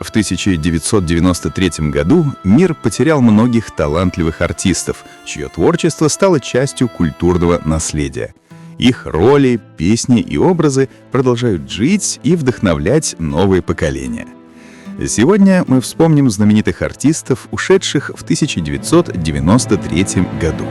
В 1993 году мир потерял многих талантливых артистов, чье творчество стало частью культурного наследия. Их роли, песни и образы продолжают жить и вдохновлять новые поколения. Сегодня мы вспомним знаменитых артистов, ушедших в 1993 году.